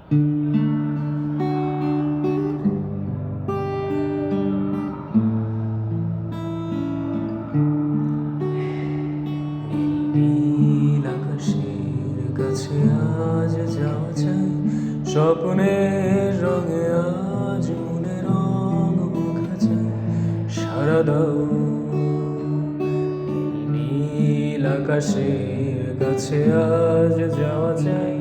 নীল আকাশের কাছে আজ যাওয়া চাই, স্বপ্নের রঙে আজ মনে রং মাখা চাই। সারা দাও নীল আকাশের কাছে আজ যাওয়া চাই,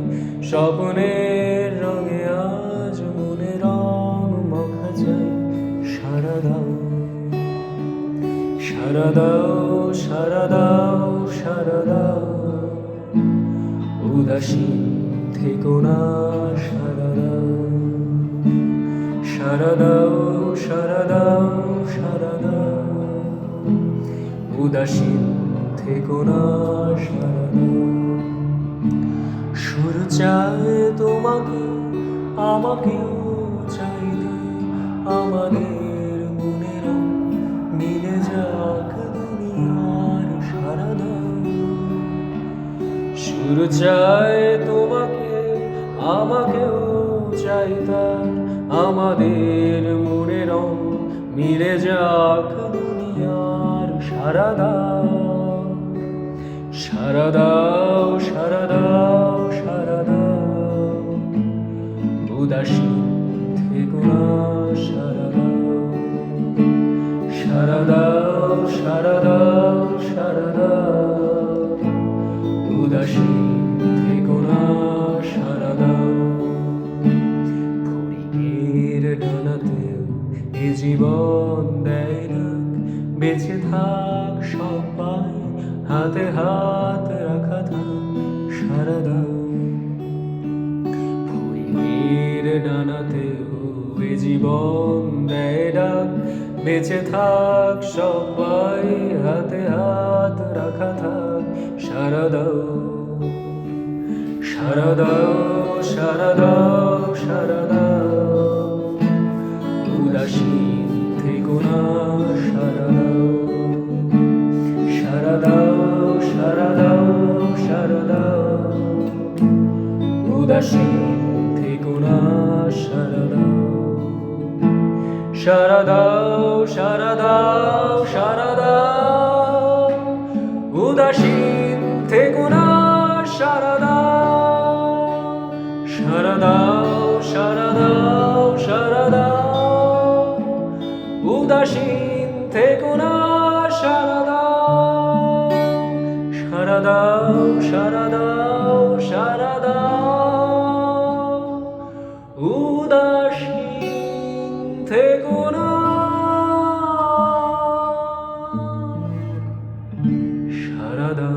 স্বপ্নের রঙে আজ মনে রং মাখা চাই। সারা দাও সারা দাও সারা দাও সারা দাও, উদাসীন থেকো না। সারা দাও সারা দাও সারা দাও সারা দাও, উদাসীন থেকো না। সারা দাও সুর চায় তোমাকে, আমাকেও চাইতে, আমাদের মনের মিলে যাক দুনিয়ার। সারা দাও সুর চায় তোমাকে, আমাকেও চাইতা, আমাদের মনের মিলে যাক দুনিয়ার। সারা দাও সারা দাও সারা দাও সারা দাও, উদাসীন থেকো না। সারা দাও সারা দাও সারা দাও সারা দাও, উদাসীন থেকো না। সারা দাও ফড়িংয়ের ডানাতেও এ জীবন দেয় না, বেঁচে থাক সবাই, হাতে হাত রাখা থাক। সারা দাও ফড়িংয়ের ডানাতেও এ জীবন দেয় ডাক, বেঁচে থাক সবাই, হাতে হাত রাখা থাক। সারা দাও সারা দাও সারা দাও সারা দাও, উদাসীন থেকো না। সারা দাও সারা দাও সারা দাও সারা দাও, উদাসীন থেকো না। সারা দাও সারা দাও সারা দাও সারা দাও, উদাসীন থেকো না। সারা দাও সারা দাও সারা দাও সারা দাও, উদাসীন থেকো না। সারা দাও সারা দাও সারা দাও সারা দাও, উদাসীন থেকো না। সারা দাও।